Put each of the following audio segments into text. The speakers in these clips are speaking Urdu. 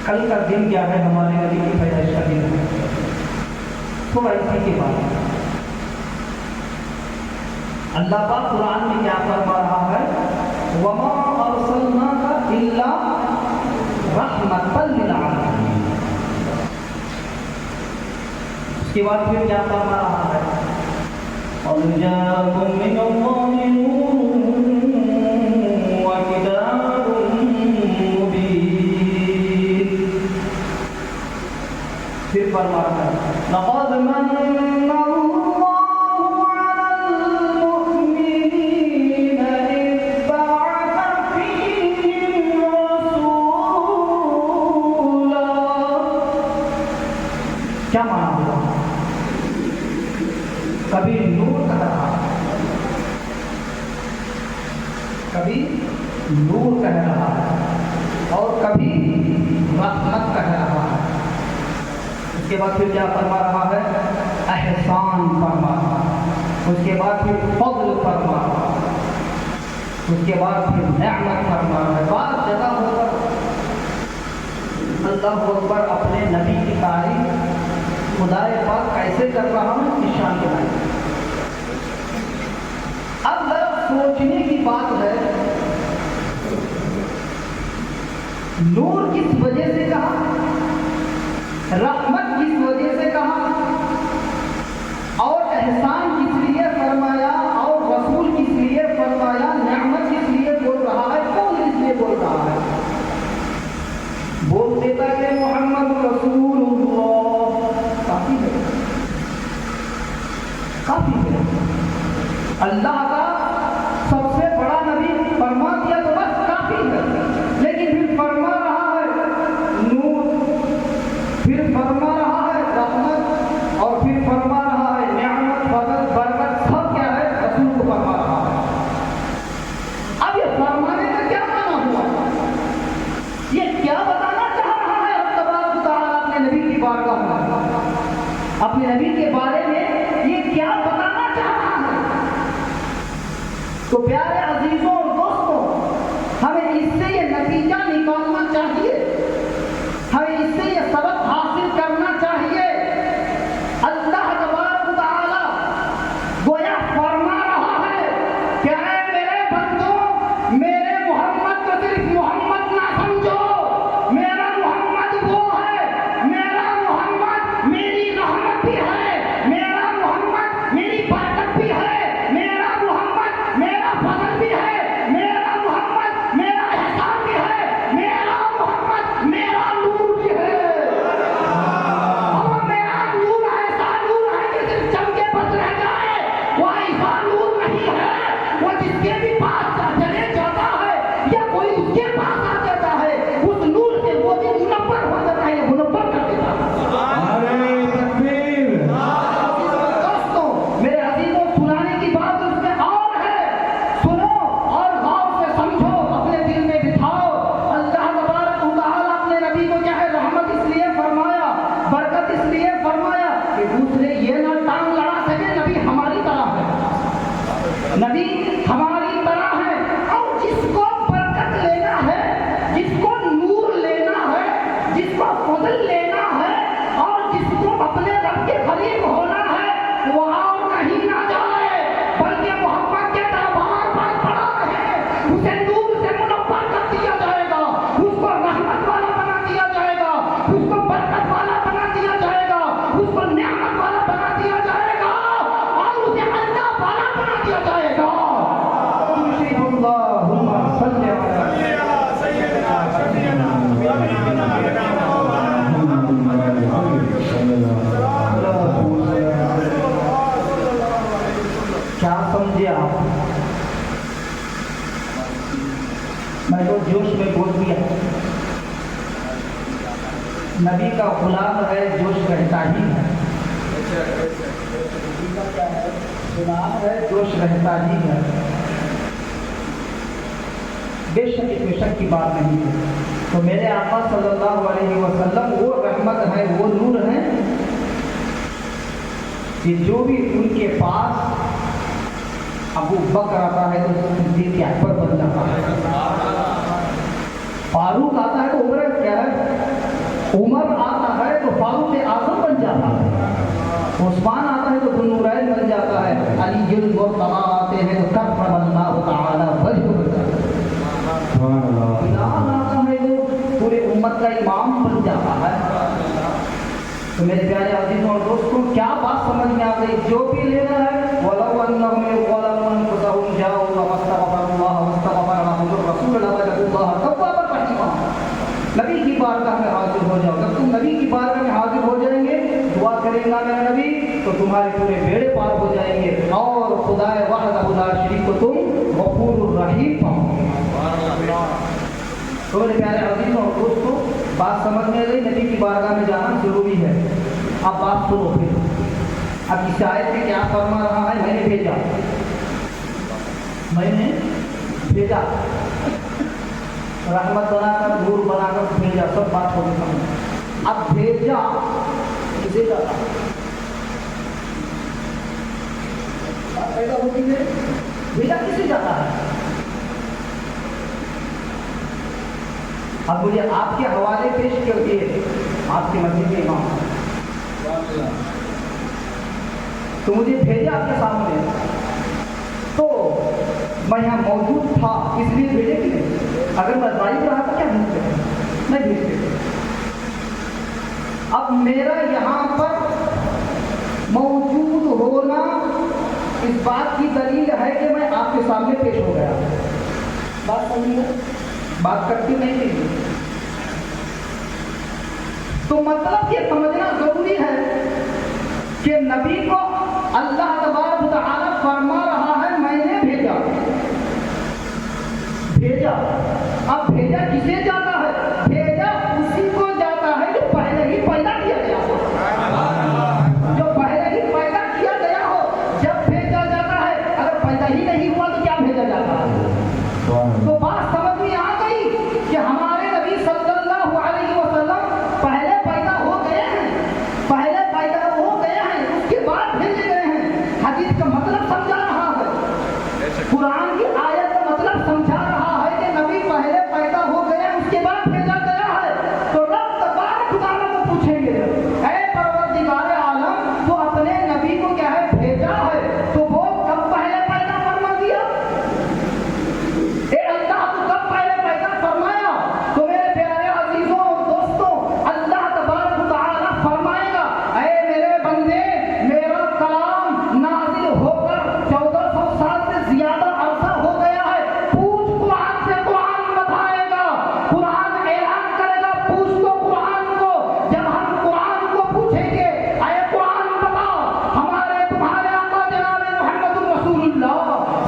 کل کا دن کیا ہے؟ ہمارے نبی کی پیدائش کا دن ہے. تھوڑا اسی کے بعد اللہ پاک قرآن میں کیا فرما رہا ہے؟ وَمَا أَرْسَلْنَاكَ إِلَّا رَحْمَةً لِلْعَالَمِينَ. اس کے بعد پھر کیا فرما رہا ہے؟ قَدْ جَاءَكُم مِّنَ اللَّهِ نُورٌ وَكِتَابٌ مُّبِينٌ. پھر فرما رہا ہے لَقَدْ مَنَّ اللَّهُ عَلَى الْمُؤْمِنِينَ إِذْ بَعَثَ فِيهِمْ رَسُولًا. کیا مانا ہوا؟ کبھی نور کہہ رہا ہے، کبھی نور کہہ رہا ہے، اور کبھی رحمت کہہ رہا ہے. اس کے بعد پھر کیا فرما رہا ہے؟ احسان فرما رہا ہے. اس کے بعد پھر فضل فرما رہا ہے. اس کے بعد پھر نعمت فرما رہا ہے. بعض جگہ ہو کر اللہ اکبر اپنے نبی کی تعریف خدا پاک کیسے کر رہا ہوں اس شان کے بارے. اب سوچنے کی بات ہے، نور کس وجہ سے کہا، رحمت کس وجہ سے کہا، اور احسان کس لیے فرمایا، اور رسول کس لیے فرمایا، نعمت کس لیے بول رہا ہے، کون اس لیے بول رہا ہے؟ بول دیتا کہ محمد رسول اللہ کافی ہے، کافی ہے. اللہ کا سب سے بڑا نبی فرما دیا تو بس کافی ہے. لیکن پھر فرما رہا ہے نور، پھر فرما رہا ہے رحمت، اور پھر فرما رہا ہے نعمت، فضل، برکت، سب کیا ہے؟ رسول کو فرما رہا ہے. اب یہ فرمانے کا کیا معنی ہوا؟ یہ کیا بتانا چاہ رہا ہے رب تبارک و تعالیٰ اپنے نبی کی بارگاہ میں، اپنے نبی کے بارے میں یہ کیا بتانا چاہ رہا ہے؟ تو پیارے عزیزوں اور دوستوں، ہمیں اس سے یہ نتیجہ نکالنا چاہیے، ہمیں اس سے یہ سبق حاصل کرنا چاہیے. اللہ تبارک و تعالیٰ گویا فرما رہا ہے کہ اے میرے بندوں، میرے محمد کو صرف محمد نہ سمجھو. میرا محمد وہ ہے، میرا محمد میری رحمت بھی ہے، میرا محمد میری برکت بھی ہے، میرا محمد میرا فضل بھی ہے، میرا محمد میرا احسان بھی ہے، میرا محمد میرا نور بھی ہے. اور میرا نور ایسا نور ہے کہ صرف چمکے بس رہ جائے، وہ ایسا نور نہیں ہے وہ جس کے بھی پاس چلے جاتا ہے یا کوئی اس کے پاس آ جاتا ہے، اس نور سے وہ بھی منور ہو جاتا ہے، منور کر دیتا ہے. دوستوں، میرے عزیزوں، سنانے کی بات اس میں اور ہے. سنو اور غور سے سمجھو، اپنے دل میں بٹھاؤ. اللہ تبارک و تعالیٰ اپنے نبی کو کیا ہے؟ رحمت اس لیے فرمایا، برکت اس لیے فرمایا کہ دوسرے یہ نہ ٹانگ لڑا سکے نبی ہماری طرح ہے، نبی ہماری طرح ہے. اور جس کو برکت لینا ہے، جس کو نور لینا ہے، جس کو فضل لینا ہے، اور جس کو اپنے رب کے قریب ہونا ہے، وہ اور کہیں نہ جائے بلکہ محمد کے دربار پر پڑا ہے. اسے نور سے منور کر دیا جائے گا، اس کو رحمت والا بنا دیا جائے گا، اس کو برکت والا بنا دیا جائے گا، اس کو نعمت والا بنا دیا جائے گا، اور اسے اللہ والا بنا دیا جائے گا. اللہم صلی علی کیا سمجھے آپ؟ میں تو جوش میں بول دیا، نبی کا غلام ہے، جوش رہتا ہی ہے، نبی کا کیا ہے؟ غلام ہے، جوش رہتا ہی ہے، بے شک اس میں شک کی بات نہیں ہے۔ تو میرے آقا صلی اللہ علیہ وسلم وہ رحمت ہے، وہ نور ہے کہ جو بھی ان کے پاس ابو بکر آتا ہے تو صدیق اکبر بن جاتا ہے، فاروق آتا ہے تو عمر کیا ہے، عمر آتا ہے تو فاروق اعظم بن جاتا ہے، عثمان آتا ہے تو ذوالنورین بن جاتا ہے، علی المرتضیٰ آتے ہیں تو کرم اللہ تعالی وجہ بن جاتا ہے، بلال آتا ہے تو پورے امت کا امام بن جاتا ہے۔ تو میرے پیارے عزیزوں اور دوستوں، کیا بات سمجھ میں آ گئی؟ جو بھی لینا ہے وَلَوْ أَنَّهُمْ يَظْلِمُونَ أَنفُسَهُمْ جَاءُوا فَاسْتَغْفَرُوا اللَّهَ وَاسْتَغْفَرَ لَهُمُ الرَّسُولُ لَوَجَدُوا اللَّهَ تَوَّابًا رَحِيمًا۔ نبی کی بارگاہ میں حاضر ہو جاؤ، جب تم نبی کی بارگاہ میں حاضر ہو جائیں گے، دعا کرے گا میرا نبی تو تمہارے پورے بیڑے پار ہو جائیں گے، اور خدائے وحدہ لا شریک کو تم غفور الرحیم پاؤ گے۔ تو میرے پیارے عزیزوں اور دوستوں، بات سمجھ میں گئی، نبی کی بارگاہ میں جانا ضروری ہے۔ اب بات سنو پھر، اب اس آیت میں کیا فرما رہا ہے؟ میں نے بھیجا رحمت بنا کر، نور بنا کر بھیجا، سب بات ہوگی سمجھ۔ اب بھیجا کسے جاتا ہے؟ بات پیدا ہوتی ہے، بھیجا کسے جاتا ہے؟ اب مجھے آپ کے حوالے پیش کر دیے، آپ کے مسجد کے امام، تو مجھے بھیجا آپ کے سامنے، تو میں یہاں موجود تھا اس لیے بھیجے کہ نہیں؟ اگر میں غائب رہا تو کیا بھیجتے؟ نہیں بھیجتے۔ اب میرا یہاں پر موجود ہونا اس بات کی دلیل ہے کہ میں آپ کے سامنے پیش ہو گیا۔ بات سمجھیے، بات کرتی نہیں تھی، تو مطلب یہ سمجھنا ضروری ہے کہ نبی کو اللہ تبارک و تعالی فرما رہا ہے میں نے بھیجا۔ اب بھیجا کسے جاتا ہے؟ بھیجا اسی کو جاتا ہے جو پہلے ہی پیدا کیا گیا ہو، جو پہلے ہی پیدا کیا گیا ہو جب بھیجا جاتا ہے۔ اگر پیدا ہی نہیں ہوا تو کیا بھیجا جاتا ہے؟ تو بات سمجھ میں آ گئی کہ ہمارے نبی صلی اللہ علیہ وسلم پہلے پیدا ہو گئے ہیں، اس کے بعد بھیجے گئے ہیں۔ حدیث کا مطلب سمجھا رہا ہے، قرآن کی آیت کا مطلب سمجھا رہا ہے کہ نبی پہلے پیدا ہو گئے ہیں، اس کے بعد بھیجا گیا ہے۔ تو رب تبارک و تعالیٰ کو پوچھیں گے، اے پروردگار عالم، تو اپنے نبی کو کیا ہے بھیجا ہے، تو وہ کب پہلے پیدا فرما دیا؟ اے اللہ تو کب پہلے پیدا فرمایا؟ تو میرے پیارے عزیزوں اور دوستوں، اللہ تبارک و تعالیٰ فرمائے گا، اے میرے بندے، میرا کلام نازل ہو کر 1400 سال سے زیادہ عرصہ ہو گیا ہے، پوچھ قرآن سے، قرآن بتائے گا، قرآن اعلان کرے گا، پوچھ تو قرآن کو۔ جب ہم قرآن کو پوچھیں گے، اے قرآن بتا ہمارے تمہارے آقا جناب محمد رسول اللہ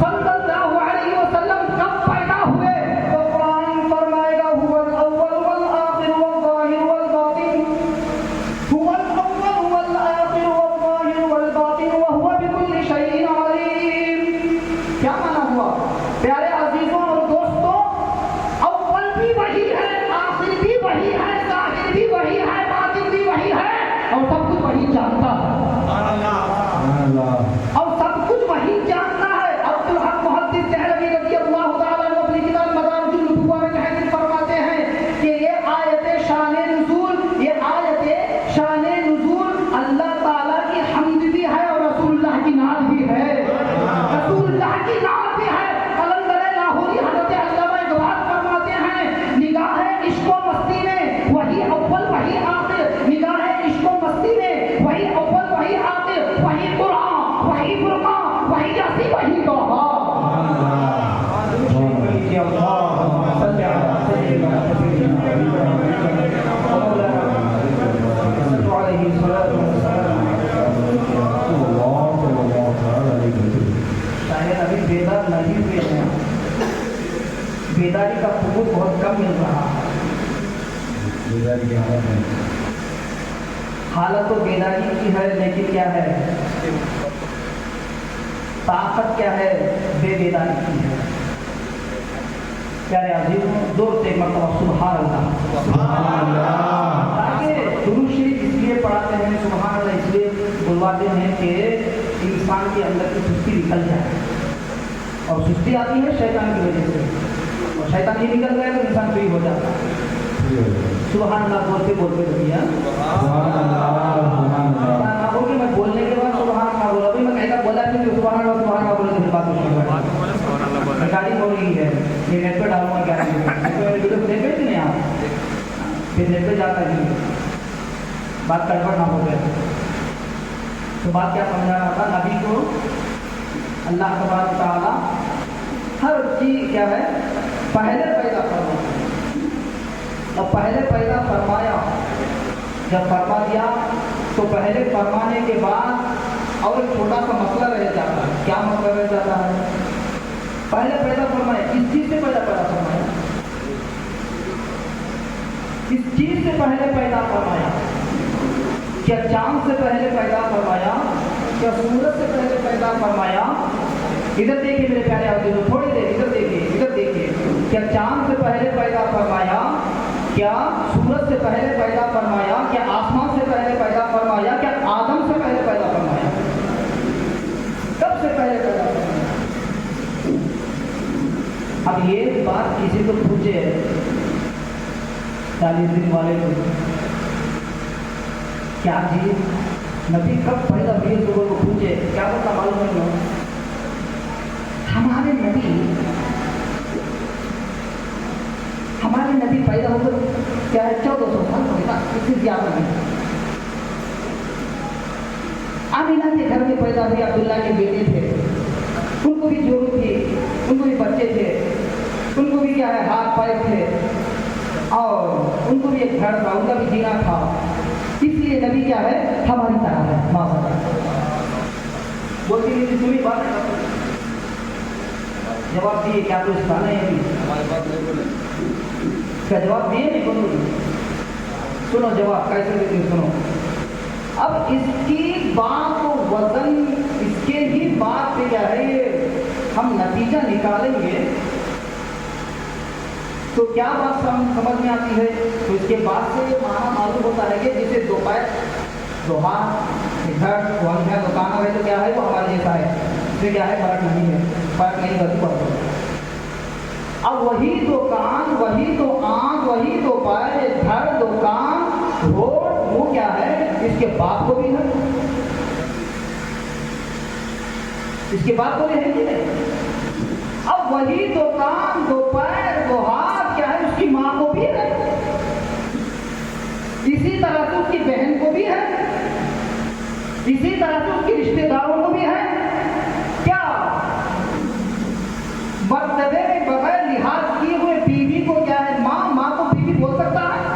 صلی اللہ علیہ وسلم کب پیدا ہوئے، تو قرآن فرمائے گا هو الاول والآخر والظاہر والباطن، هو الاول والآخر والظاہر والباطن وهو بكل شيء علیم۔ کیا مانا ہوا؟ پیارے عزیزوں اور دوستوں، اول بھی وہی ہے، آخر بھی وہی ہے، ظاہر بھی وہی ہے، باطن بھی وہی ہے، اور سب کچھ وہی جانتا ہے، اور سب کچھ وہی جانتا ہے۔ عبدالحق محدث دہلوی رضی اللہ تعالیٰ عنہ اپنی کتاب مدارج النبوہ میں تحقیق فرماتے ہیں کہ یہ آیت شان نزول اللہ تعالیٰ کی حمد بھی ہے اور رسول اللہ کی نعت بھی ہے، رسول اللہ کی نعت بھی ہے۔ قلندر لاہوری حضرت علامہ اقبال فرماتے ہیں، نگاہ عشق و مستی میں وہی اول وہی آخر، نگاہ عشق و مستی میں وہی اول وہی آخر، وہی قرآن وہی فرقان وہی یاسی وہی توحا۔ بیداری کا ثبوت بہت کم مل رہا ہے. بیداری کی حالت ہے. حالت تو بیداری کی ہے لیکن کیا ہے طاقت کیا ہے بے بیداری کی ہے. پیارے عزیزوں زور سے مرتبہ سبحان اللہ. سبحان اللہ. تاکہ درود شریف اس لیے پڑھاتے ہیں سبحان اللہ اس لیے بلواتے ہیں کہ انسان کے اندر کی سستی نکل جائے. اور سستی آتی ہے شیطان کی وجہ سے اور شیطان ہی نکل گیا تو انسان فری ہو جاتا ہے. سبحان اللہ بولتے بولتے رہیے. سبحان اللہ. نہ ہو کہ میں بولنے کے بعد سبحان اللہ بولا بھی میں کہیں گا بولا نہیں سبحان اللہ بولے تو بات ہو گاڑی ہو رہی ہے یہ نیٹ پہ ڈالوں گا کیا ویڈیو دیکھ رہے تھے نہیں آپ پھر نیٹ پہ جاتا نہیں بات گڑبڑ نہ ہو گئے. تو بات کیا سمجھا رہا تھا نبی کو اللہ تبارک تعالیٰ ہر چیز کیا ہے پہلے پیدا فرمایا. اب پہلے پیدا فرمایا جب فرما دیا تو پہلے فرمانے کے بعد اور ایک چھوٹا سا مسئلہ رہ جاتا ہے. کیا مسئلہ رہ جاتا ہے؟ پہلے پیدا فرمایا کس چیز سے پیدا فرمایا کس چیز سے پہلے پیدا فرمایا. کیا چاند سے پہلے پیدا فرمایا کیا سورج سے پہلے پیدا فرمایا. ادھر دیکھیے میرے پیارے عزیزوں تھوڑی دیر ادھر دیکھیے کیا چاند سے پہلے پیدا فرمایا کیا سورج سے پہلے پیدا فرمایا کیا آسمان سے پہلے پیدا فرمایا کیا آدم سے پہلے پیدا فرمایا. کب سے پہلے پیدا فرمایا. اب یہ بات کسی کو پوچھے 40 دن والے کو کیا جی نبی کب پیدا ہوئے لوگوں کو پوچھے کیا بتا معلوم ہے. ہمارے نبی پیدا ہو کر کیا ہے 1400 سال ہو گیا اس سے زیادہ نہیں. آمینہ کے گھر میں پیدا ہوئے عبداللہ کے بیٹے تھے. ان کو بھی جوڑ تھی ان کو بھی بچے تھے ان کو بھی کیا ہے ہاتھ پیر تھے اور ان کو بھی ایک گھر تھا ان کا بھی جینا تھا. اس لیے نبی کیا ہے ہماری طرح ہے. بولتی نہیں تھی تمہیں بات جواب دیے کیا تو اس کا نہیں کیا جواب دیے نہیں بولو سنو جواب کیسے دیتے سنو. اب اس کی بات کو وزن اس کے ہی بات پہ کیا ہے یہ ہم نتیجہ نکالیں گے تو کیا بات سمجھ میں آتی ہے. تو اس کے بعد سے یہ معنی معلوم ہوتا ہے کہ جسے دوپہر دوہار گھر دکان ہے تو کیا ہے وہ ہمارے جیسا ہے. اس میں کیا ہے فرق نہیں ہے فرق نہیں ہوتی. اب وہی دکان وہی تو آنکھ وہی تو پیر گھر دکان روڈ وہ کیا ہے اس کے باپ کو بھی ہے اس کے بعد کو بھی ہے نہیں. اب وہی دکان دو پیر دو ہاتھ کیا ہے اس کی ماں کو بھی ہے اسی طرح سے اس کی بہن کو بھی ہے اسی طرح سے اس کے رشتے داروں کو بھی ہے. کیا مرتبے میں بغیر لحاظ کیے ہوئے بیوی کو کیا ہے ماں کو بیوی بول سکتا ہے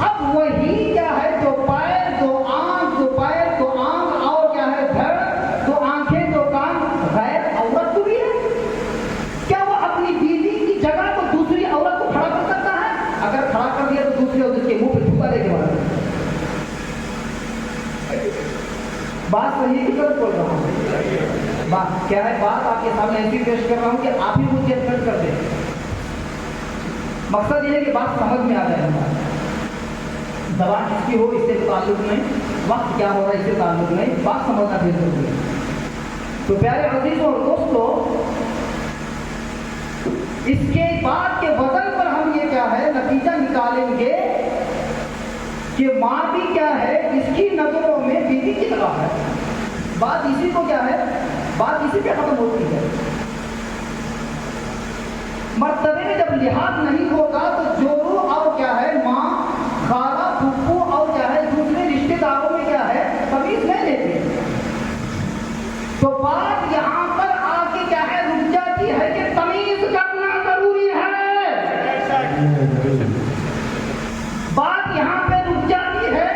اب وہی کیا ہے دو پیر دو آنکھ اور کیا ہے گھر دو آنکھیں دو کان غیر عورت کو بھی ہے. کیا وہ اپنی بیوی کی جگہ کو دوسری عورت کو کھڑا کر سکتا ہے؟ اگر کھڑا کر دیا تو دوسری عورت کے منہ پہ تھوکا دے کے بات صحیح کی طرف بول رہا ہوں. بات کیا ہے بات آپ کے سامنے ایسی پیش کر رہا ہوں کہ آپ ہی مجھے ججمنٹ کر دیں. مقصد یہ ہے کہ بات سمجھ میں آ جائے. زبان کس کی ہو اس سے تعلق نہیں وقت کیا ہو رہا ہے اس سے تعلق نہیں بات سمجھنا بھی ضروری ہے. تو پیارے عزیزوں اور دوستوں اس کے بعد کے وزن پر ہم یہ کیا ہے نتیجہ نکالیں گے کہ ماں بھی کیا ہے اس کی نظروں میں بیوی کی طرح ہے. بات اسی کو کیا ہے بات اسی پہ ختم ہوتی ہے. مرتبے میں جب لحاظ نہیں ہوگا تو جورو اور کیا ہے ماں خالہ پھپھو اور کیا ہے دوسرے رشتے داروں میں کیا ہے تمیز نہیں لیتے. تو بات یہاں پر آ کے کیا ہے رک جاتی ہے کہ تمیز کرنا ضروری ہے. بات یہاں پہ رک جاتی ہے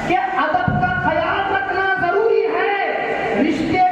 کہ ادب کا خیال رکھنا ضروری ہے. رشتے